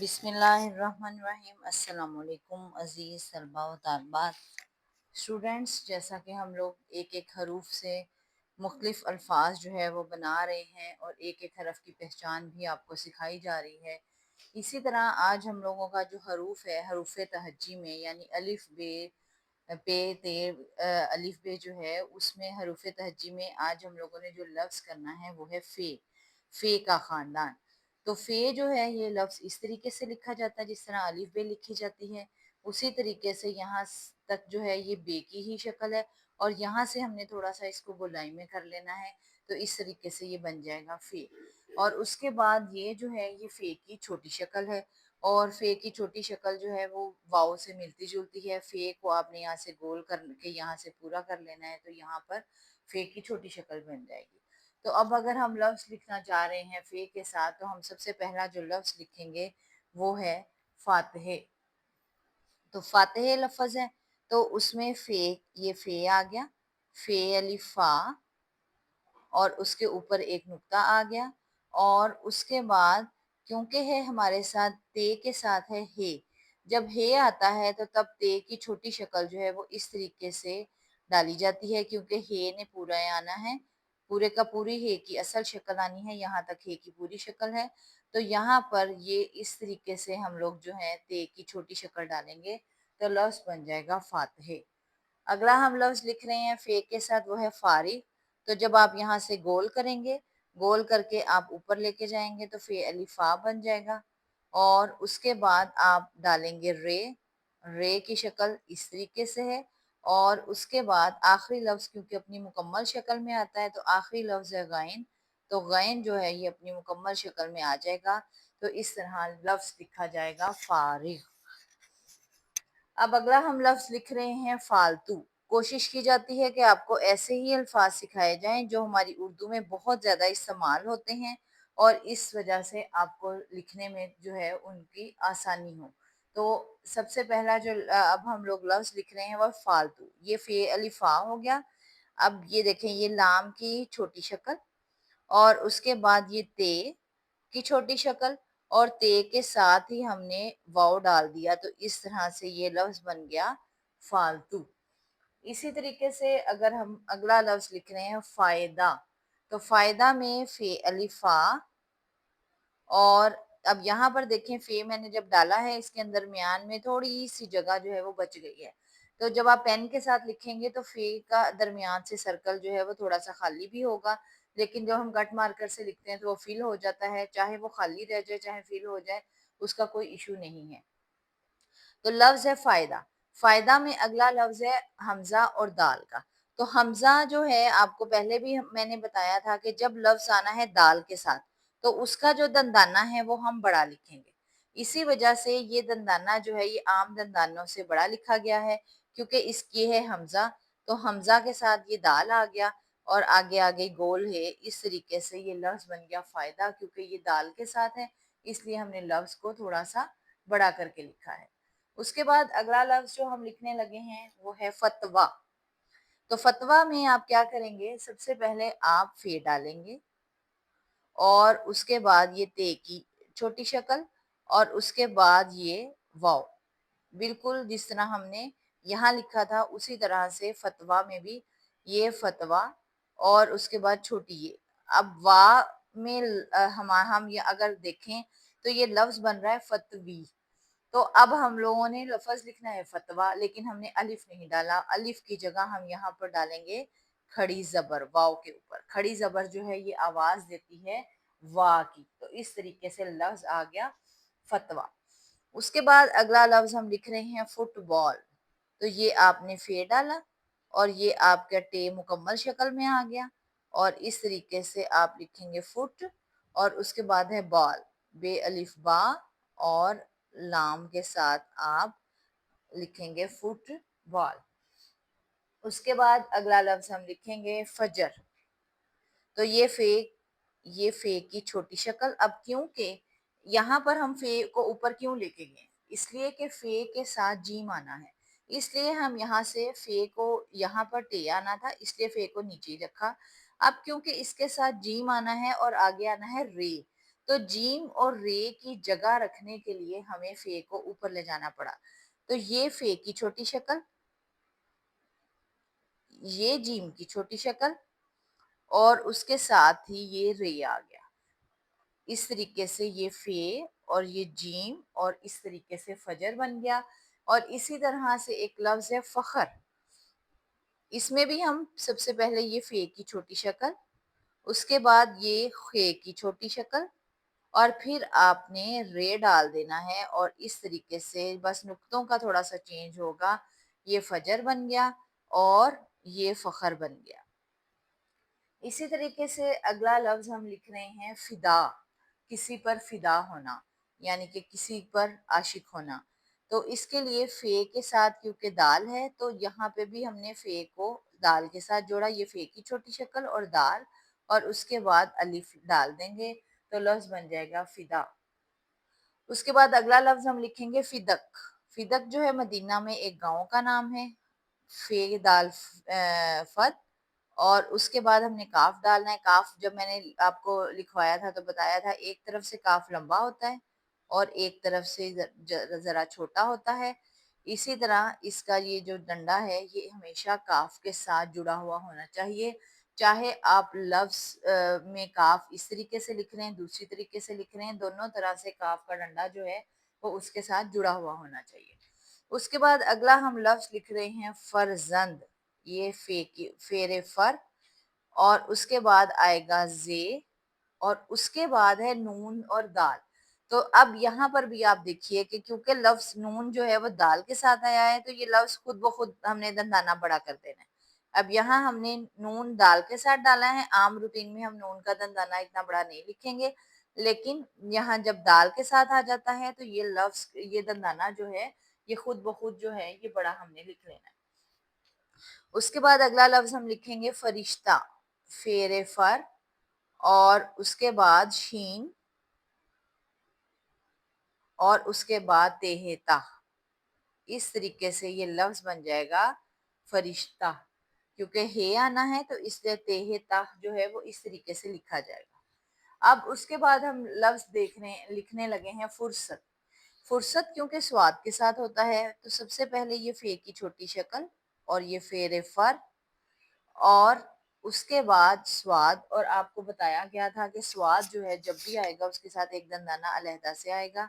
بسم اللہ الرحمن الرحیم۔ السلام علیکم عزیز طلباء و طالبات۔ اسٹوڈینٹس، جیسا کہ ہم لوگ ایک ایک حروف سے مختلف الفاظ جو ہے وہ بنا رہے ہیں اور ایک ایک حرف کی پہچان بھی آپ کو سکھائی جا رہی ہے، اسی طرح آج ہم لوگوں کا جو حروف ہے، حروف تہجی میں یعنی الف بے پے تے الف بے جو ہے، اس میں حروف تہجی میں آج ہم لوگوں نے جو لفظ کرنا ہے وہ ہے فے، فے کا خاندان۔ تو فے جو ہے یہ لفظ اس طریقے سے لکھا جاتا ہے جس طرح الف بے لکھی جاتی ہے، اسی طریقے سے یہاں تک جو ہے یہ بے کی ہی شکل ہے، اور یہاں سے ہم نے تھوڑا سا اس کو گولائی میں کر لینا ہے، تو اس طریقے سے یہ بن جائے گا فے۔ اور اس کے بعد یہ جو ہے یہ فے کی چھوٹی شکل ہے، اور فے کی چھوٹی شکل جو ہے وہ واؤ سے ملتی جلتی ہے۔ فے کو آپ نے یہاں سے گول کر کے یہاں سے پورا کر لینا ہے، تو یہاں پر فے کی چھوٹی شکل بن جائے گی۔ تو اب اگر ہم لفظ لکھنا چاہ رہے ہیں فے کے ساتھ، تو ہم سب سے پہلا جو لفظ لکھیں گے وہ ہے فاتحے۔ تو فاتحے لفظ ہے تو اس میں فے، یہ فے آ گیا، فے الف فا، اور اس کے اوپر ایک نقطہ آ گیا، اور اس کے بعد کیونکہ ہے ہمارے ساتھ تے کے ساتھ ہے ہے، جب ہے آتا ہے تو تب تے کی چھوٹی شکل جو ہے وہ اس طریقے سے ڈالی جاتی ہے، کیونکہ ہے نے پورا آنا ہے، پورے کا پوری ہے کی اصل شکل آنی ہے، یہاں تک ہے کی پوری شکل ہے، تو یہاں پر یہ اس طریقے سے ہم لوگ جو ہے تے کی چھوٹی شکل ڈالیں گے تو لفظ بن جائے گا فاتحے۔ اگلا ہم لفظ لکھ رہے ہیں فے کے ساتھ، وہ ہے فارغ۔ تو جب آپ یہاں سے گول کریں گے، گول کر کے آپ اوپر لے کے جائیں گے تو فے الف فا بن جائے گا، اور اس کے بعد آپ ڈالیں گے رے، رے کی شکل اس طریقے سے ہے، اور اس کے بعد آخری لفظ کیونکہ اپنی مکمل شکل میں آتا ہے تو آخری لفظ ہے غین، تو غین جو ہے یہ اپنی مکمل شکل میں آ جائے گا، تو اس طرح لفظ لکھا جائے گا فارغ۔ اب اگلا ہم لفظ لکھ رہے ہیں فالتو۔ کوشش کی جاتی ہے کہ آپ کو ایسے ہی الفاظ سکھائے جائیں جو ہماری اردو میں بہت زیادہ استعمال ہوتے ہیں، اور اس وجہ سے آپ کو لکھنے میں جو ہے ان کی آسانی ہو۔ تو سب سے پہلا جو اب ہم لوگ لفظ لکھ رہے ہیں وہ فالتو، یہ فے الف فا ہو گیا۔ اب یہ دیکھیں یہ لام کی چھوٹی شکل، اور اس کے بعد یہ تے کی چھوٹی شکل، اور تے کے ساتھ ہی ہم نے واؤ ڈال دیا، تو اس طرح سے یہ لفظ بن گیا فالتو۔ اسی طریقے سے اگر ہم اگلا لفظ لکھ رہے ہیں فائدہ، تو فائدہ میں فے الف فا، اور اب یہاں پر دیکھیں فے میں نے جب ڈالا ہے اس کے اندر میان میں تھوڑی سی جگہ جو ہے وہ بچ گئی ہے، تو جب آپ پین کے ساتھ لکھیں گے تو فے کا درمیان سے سرکل جو ہے وہ تھوڑا سا خالی بھی ہوگا، لیکن جب ہم کٹ مارکر سے لکھتے ہیں تو وہ فل ہو جاتا ہے، چاہے وہ خالی رہ جائے چاہے فل ہو جائے، اس کا کوئی ایشو نہیں ہے۔ تو لفظ ہے فائدہ۔ فائدہ میں اگلا لفظ ہے حمزہ اور دال کا۔ تو حمزہ جو ہے آپ کو پہلے بھی میں نے بتایا تھا کہ جب لفظ آنا ہے دال کے ساتھ تو اس کا جو دندانہ ہے وہ ہم بڑا لکھیں گے، اسی وجہ سے یہ دندانہ جو ہے یہ عام دندانوں سے بڑا لکھا گیا ہے، کیونکہ اس کی ہے حمزہ، تو حمزہ کے ساتھ یہ دال آ گیا، اور آگے آگے گول ہے، اس طریقے سے یہ لفظ بن گیا فائدہ، کیونکہ یہ دال کے ساتھ ہے اس لیے ہم نے لفظ کو تھوڑا سا بڑا کر کے لکھا ہے۔ اس کے بعد اگلا لفظ جو ہم لکھنے لگے ہیں وہ ہے فتویٰ۔ تو فتویٰ میں آپ کیا کریں گے، سب سے پہلے آپ فے ڈالیں گے، اور اس کے بعد یہ تے کی چھوٹی شکل، اور اس کے بعد یہ واو، بالکل جس طرح ہم نے یہاں لکھا تھا اسی طرح سے فتویٰ میں بھی یہ فتویٰ، اور اس کے بعد چھوٹی یہ۔ اب وا میں ہم یہ اگر دیکھیں تو یہ لفظ بن رہا ہے فتوی، تو اب ہم لوگوں نے لفظ لکھنا ہے فتویٰ، لیکن ہم نے الف نہیں ڈالا، الف کی جگہ ہم یہاں پر ڈالیں گے کھڑی زبر، واو کے اوپر کھڑی زبر جو ہے یہ آواز دیتی ہے وا کی، تو اس طریقے سے لفظ آ گیا فتویٰ۔ اس کے بعد اگلا لفظ ہم لکھ رہے ہیں فٹ بال۔ تو یہ آپ نے فے ڈالا، اور یہ آپ کا ٹے مکمل شکل میں آ گیا، اور اس طریقے سے آپ لکھیں گے فٹ، اور اس کے بعد ہے بال، بے الف با، اور لام کے ساتھ آپ لکھیں گے فٹ بال۔ اس کے بعد اگلا لفظ ہم لکھیں گے فجر۔ تو یہ فے کی چھوٹی شکل، اب کیونکہ یہاں پر ہم فے کو اوپر کیوں لے کے گئے، اس لیے کہ فے کے ساتھ جیم آنا ہے، اس لیے ہم یہاں سے فے کو، یہاں پر ٹے آنا تھا اس لیے فے کو نیچے ہی رکھا، اب کیونکہ اس کے ساتھ جیم آنا ہے اور آگے آنا ہے رے، تو جیم اور رے کی جگہ رکھنے کے لیے ہمیں فے کو اوپر لے جانا پڑا. تو یہ فے کی چھوٹی شکل، یہ جیم کی چھوٹی شکل، اور اس کے ساتھ ہی یہ رے آ گیا. اس طریقے سے یہ فے اور یہ جیم اور اس طریقے سے فجر بن گیا. اور اسی طرح سے ایک لفظ ہے فخر. اس میں بھی ہم سب سے پہلے یہ فے کی چھوٹی شکل، اس کے بعد یہ خے کی چھوٹی شکل، اور پھر آپ نے رے ڈال دینا ہے. اور اس طریقے سے بس نقطوں کا تھوڑا سا چینج ہوگا. یہ فجر بن گیا اور یہ فخر بن گیا. اسی طریقے سے اگلا لفظ ہم لکھ رہے ہیں فدا. کسی پر فدا ہونا یعنی کہ کسی پر عاشق ہونا. تو اس کے لیے فے کے ساتھ کیونکہ دال ہے تو یہاں پہ بھی ہم نے فے کو دال کے ساتھ جوڑا. یہ فے کی چھوٹی شکل اور دال، اور اس کے بعد الف ڈال دیں گے تو لفظ بن جائے گا فدا. اس کے بعد اگلا لفظ ہم لکھیں گے فدق. فدق جو ہے مدینہ میں ایک گاؤں کا نام ہے. فے دال فت، اور اس کے بعد ہم نے کاف ڈالنا ہے. کاف جب میں نے آپ کو لکھوایا تھا تو بتایا تھا ایک طرف سے کاف لمبا ہوتا ہے اور ایک طرف سے ذرا چھوٹا ہوتا ہے. اسی طرح اس کا یہ جو ڈنڈا ہے یہ ہمیشہ کاف کے ساتھ جڑا ہوا ہونا چاہیے. چاہے آپ لفظ میں کاف اس طریقے سے لکھ رہے ہیں، دوسری طریقے سے لکھ رہے ہیں، دونوں طرح سے کاف کا ڈنڈا جو ہے وہ اس کے ساتھ جڑا ہوا ہونا چاہیے. اس کے بعد اگلا ہم لفظ لکھ رہے ہیں فرزند. یہ فیر فر، اور اس کے بعد آئے گا زے، اور اس کے بعد ہے نون اور دال. تو اب یہاں پر بھی آپ دیکھیے کہ کیونکہ لفظ نون جو ہے وہ دال کے ساتھ آیا ہے تو یہ لفظ خود بخود ہم نے دندانہ بڑا کر دینا ہے. اب یہاں ہم نے نون دال کے ساتھ ڈالا ہے. عام روٹین میں ہم نون کا دندانہ اتنا بڑا نہیں لکھیں گے، لیکن یہاں جب دال کے ساتھ آ جاتا ہے تو یہ لفظ یہ دندانہ جو ہے یہ خود بخود جو ہے یہ بڑا ہم نے لکھ لینا ہے. اس کے بعد اگلا لفظ ہم لکھیں گے فرشتہ. فیر فر اور اس کے بعد شین اور اس کے بعد تہتا. اس طریقے سے یہ لفظ بن جائے گا فرشتہ. کیونکہ ہے آنا ہے تو اس لیے تہتا جو ہے وہ اس طریقے سے لکھا جائے گا. اب اس کے بعد ہم لفظ لکھنے لگے ہیں فرصت. فرصت کیونکہ سواد کے ساتھ ہوتا ہے تو سب سے پہلے یہ فے کی چھوٹی شکل اور یہ فیر فر، اور اس کے بعد سواد. اور آپ کو بتایا گیا تھا کہ سواد جو ہے جب بھی آئے گا اس کے ساتھ ایک دندانہ علیحدہ سے آئے گا.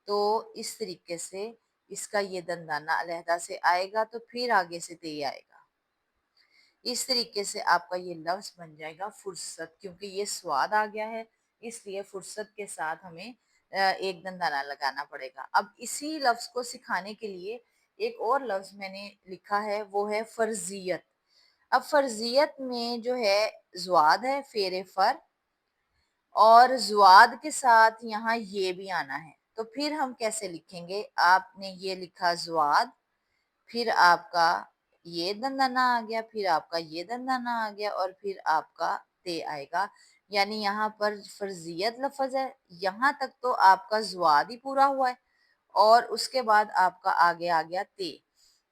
تو اس طریقے سے اس کا یہ دندانہ علیحدہ سے آئے گا تو پھر آگے سے تے آئے گا. اس طریقے سے آپ کا یہ لفظ بن جائے گا فرصت. کیونکہ یہ سواد آ گیا ہے اس لیے فرصت کے ساتھ ہمیں ایک دندانہ لگانا پڑے گا. اب اسی لفظ کو سکھانے کے لیے ایک اور لفظ میں نے لکھا ہے وہ ہے فرضیت. اب فرضیت میں جو ہے زواد ہے فیر فر، اور زواد کے ساتھ یہاں یہ بھی آنا ہے. تو پھر ہم کیسے لکھیں گے؟ آپ نے یہ لکھا زواد، پھر آپ کا یہ دندانہ آ گیا، پھر آپ کا یہ دندانہ آ گیا، اور پھر آپ کا تے آئے گا. یعنی یہاں پر فرضیت لفظ ہے، یہاں تک تو آپ کا زواد ہی پورا ہوا ہے، اور اس کے بعد آپ کا آگے آ گیا تے.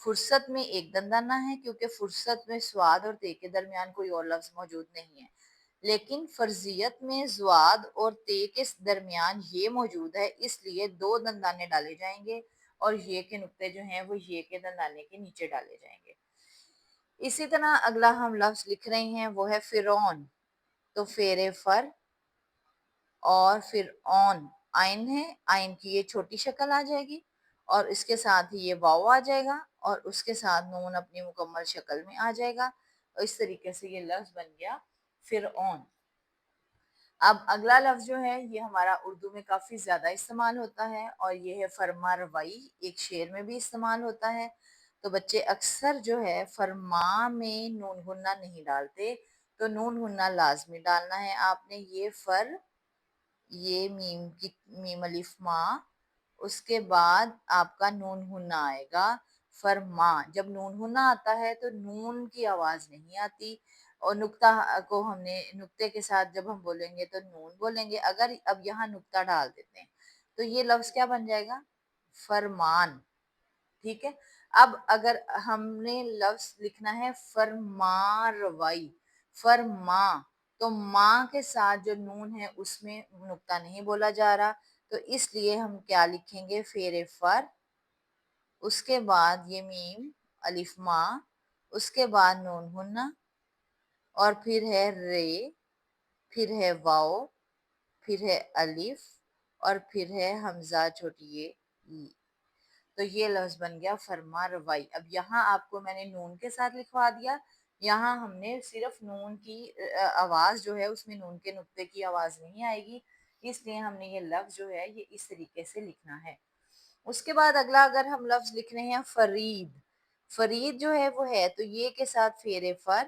فرصت میں ایک دندانہ ہے کیونکہ فرصت میں سواد اور تے کے درمیان کوئی اور لفظ موجود نہیں ہے. لیکن فرضیت میں زواد اور تے کے درمیان یہ موجود ہے، اس لیے دو دندانے ڈالے جائیں گے اور یہ کے نقطے جو ہیں وہ یہ کے دندانے کے نیچے ڈالے جائیں گے. اسی طرح اگلا ہم لفظ لکھ رہے ہیں وہ ہے فرعون. تو فیر فر اور پھر اون، آئین ہے، آئین کی یہ چھوٹی شکل آ جائے گی اور اس کے ساتھ ہی یہ واو آ جائے گا اور اس کے ساتھ نون اپنی مکمل شکل میں آ جائے گا. اور اس طریقے سے یہ لفظ بن گیا فرعون. اب اگلا لفظ جو ہے یہ ہمارا اردو میں کافی زیادہ استعمال ہوتا ہے اور یہ ہے فرما روائی. ایک شعر میں بھی استعمال ہوتا ہے. تو بچے اکثر جو ہے فرما میں نون غنہ نہیں ڈالتے، تو نون غنہ لازمی ڈالنا ہے آپ نے. یہ فر، یہ میم الف ما، اس کے بعد آپ کا نون غنہ آئے گا فرما. جب نون غنہ آتا ہے تو نون کی آواز نہیں آتی، اور نقطہ کو ہم نے نقطے کے ساتھ جب ہم بولیں گے تو نون بولیں گے. اگر اب یہاں نقطہ ڈال دیتے ہیں تو یہ لفظ کیا بن جائے گا؟ فرمان. ٹھیک ہے. اب اگر ہم نے لفظ لکھنا ہے فرما روائی، فرما، تو ماں کے ساتھ جو نون ہے اس میں نقطہ نہیں بولا جا رہا، تو اس لیے ہم کیا لکھیں گے، فیر فر، اس کے بعد یہ میم الف ماں، اس کے بعد نون ہننا، اور پھر ہے رے، پھر ہے واؤ، پھر ہے الف، اور پھر ہے حمزہ چھوٹی ای۔ تو یہ لفظ بن گیا فرما روائی۔ اب یہاں آپ کو میں نے نون کے ساتھ لکھوا دیا، یہاں ہم نے صرف نون کی آواز جو ہے اس میں نون کے نقطے کی آواز نہیں آئے گی، اس لیے ہم نے یہ لفظ جو ہے یہ اس طریقے سے لکھنا ہے۔ اس کے بعد اگلا اگر ہم لفظ لکھ رہے ہیں فرید، فرید جو ہے وہ ہے تو یہ کے ساتھ فیر فر،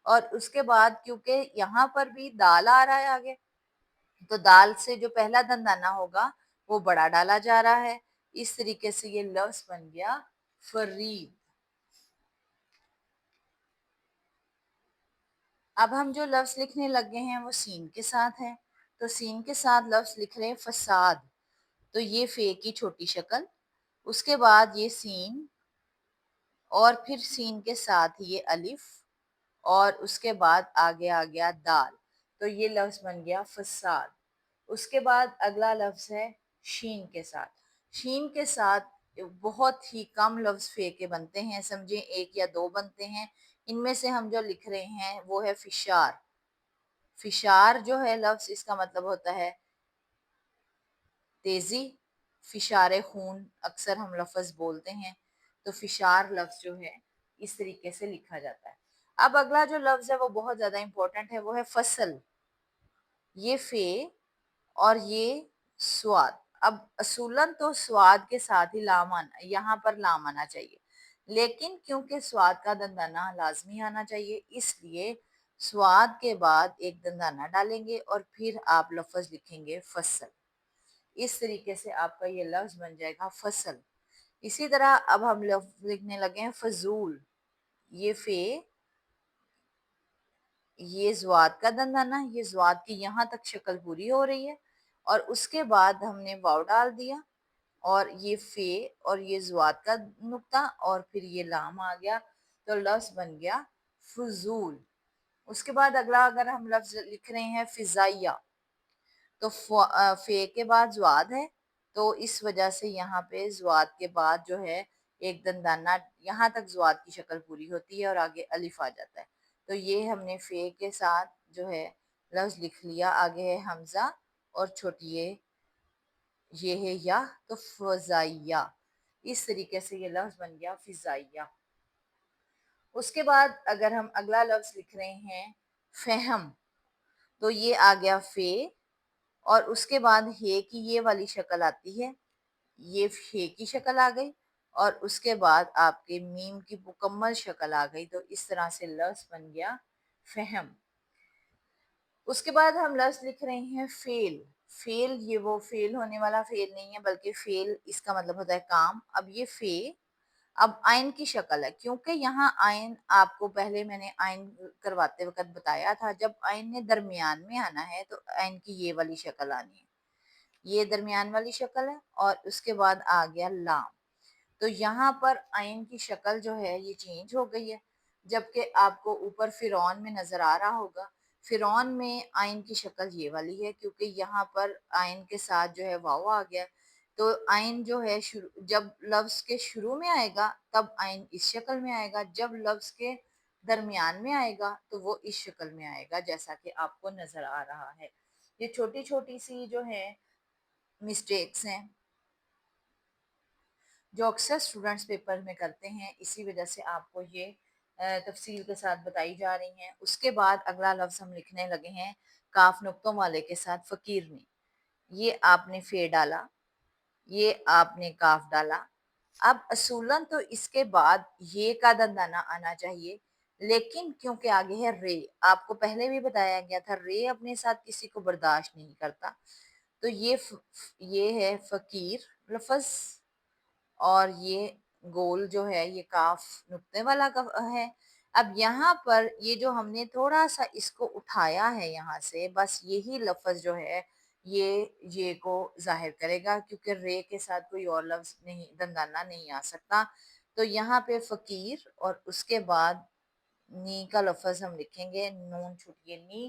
اور اس کے بعد کیونکہ یہاں پر بھی دال آ رہا ہے آگے، تو دال سے جو پہلا دندانہ ہوگا وہ بڑا ڈالا جا رہا ہے، اس طریقے سے یہ لفظ بن گیا فرید۔ اب ہم جو لفظ لکھنے لگے ہیں وہ سین کے ساتھ ہے، تو سین کے ساتھ لفظ لکھ رہے ہیں فساد، تو یہ فے کی چھوٹی شکل، اس کے بعد یہ سین، اور پھر سین کے ساتھ یہ الف، اور اس کے بعد آگے آ گیا دال، تو یہ لفظ بن گیا فساد۔ اس کے بعد اگلا لفظ ہے شین کے ساتھ، شین کے ساتھ بہت ہی کم لفظ فے کے بنتے ہیں، سمجھیں ایک یا دو بنتے ہیں، ان میں سے ہم جو لکھ رہے ہیں وہ ہے فشار۔ فشار جو ہے لفظ اس کا مطلب ہوتا ہے تیزی، فشار خون اکثر ہم لفظ بولتے ہیں، تو فشار لفظ جو ہے اس طریقے سے لکھا جاتا ہے۔ اب اگلا جو لفظ ہے وہ بہت زیادہ امپورٹنٹ ہے، وہ ہے فصل، یہ فے اور یہ سواد۔ اب اصولاً تو سواد کے ساتھ ہی لام آنا، یہاں پر لام آنا چاہیے، لیکن کیونکہ سواد کا دندانہ لازمی آنا چاہیے، اس لیے سواد کے بعد ایک دندانہ ڈالیں گے اور پھر آپ لفظ لکھیں گے فصل، اس طریقے سے آپ کا یہ لفظ بن جائے گا فصل۔ اسی طرح اب ہم لفظ لکھنے لگے ہیں فضول، یہ فے، یہ زواد کا دندانہ، یہ زواد کی یہاں تک شکل پوری ہو رہی ہے، اور اس کے بعد ہم نے واو ڈال دیا، اور یہ فے اور یہ زواد کا نقطہ، اور پھر یہ لام آ گیا، تو لفظ بن گیا فضول۔ اس کے بعد اگلا اگر ہم لفظ لکھ رہے ہیں فضائیہ، تو فے کے بعد زواد ہے، تو اس وجہ سے یہاں پہ زواد کے بعد جو ہے ایک دندانہ، یہاں تک زواد کی شکل پوری ہوتی ہے اور آگے الف آ جاتا ہے، تو یہ ہم نے فے کے ساتھ جو ہے لفظ لکھ لیا، آگے ہے حمزہ اور چھوٹی یہ ہے یا، تو فضائیہ، اس طریقے سے یہ لفظ بن گیا فضائیہ۔ اس کے بعد اگر ہم اگلا لفظ لکھ رہے ہیں فہم، تو یہ آ گیا فے، اور اس کے بعد ہے کی یہ والی شکل آتی ہے، یہ ہے کی شکل آ گئی، اور اس کے بعد آپ کے میم کی مکمل شکل آ گئی، تو اس طرح سے لفظ بن گیا فہم۔ اس کے بعد ہم لفظ لکھ رہے ہیں فیل، فیل یہ وہ فیل ہونے والا فیل نہیں ہے، بلکہ فیل اس کا مطلب ہوتا ہے کام۔ اب یہ فے اب آئین کی شکل ہے، کیونکہ یہاں آئین آپ کو پہلے میں نے آئین کرواتے وقت بتایا تھا، جب آئین نے درمیان میں آنا ہے تو آئین کی یہ والی شکل آنی ہے، یہ درمیان والی شکل ہے، اور اس کے بعد آ گیا لام، تو یہاں پر آئین کی شکل جو ہے یہ چینج ہو گئی ہے، جبکہ آپ کو اوپر فرعون میں نظر آ رہا ہوگا، فرعون میں آئین کی شکل یہ والی ہے، کیونکہ یہاں پر آئین کے ساتھ جو ہے واو آ گیا، تو آئین جو ہے جب لفظ کے شروع میں آئے گا تب آئین اس شکل میں آئے گا، جب لفظ کے درمیان میں آئے گا تو وہ اس شکل میں آئے گا، جیسا کہ آپ کو نظر آ رہا ہے۔ یہ چھوٹی چھوٹی سی جو ہے مسٹیکس ہیں جو اکثر اسٹوڈنٹس پیپر میں کرتے ہیں، اسی وجہ سے آپ کو یہ تفصیل کے ساتھ بتائی جا رہی ہیں۔ اس کے بعد اگلا لفظ ہم لکھنے لگے ہیں کاف نقطوں والے کے ساتھ فقیرنی، یہ آپ نے فے ڈالا، یہ آپ نے کاف ڈالا، اب اصولاً تو اس کے بعد یہ کا دندانہ آنا چاہیے، لیکن کیونکہ آگے ہے رے، آپ کو پہلے بھی بتایا گیا تھا رے اپنے ساتھ کسی کو برداشت نہیں کرتا، تو یہ ہے فقیر لفظ، اور یہ گول جو ہے یہ کاف نقطے والا ہے۔ اب یہاں پر یہ جو ہم نے تھوڑا سا اس کو اٹھایا ہے یہاں سے، بس یہی لفظ جو ہے یہ کو ظاہر کرے گا، کیونکہ رے کے ساتھ کوئی اور لفظ نہیں، دندانہ نہیں آ سکتا، تو یہاں پہ فقیر اور اس کے بعد نی کا لفظ ہم لکھیں گے، نون چھوٹیے نی،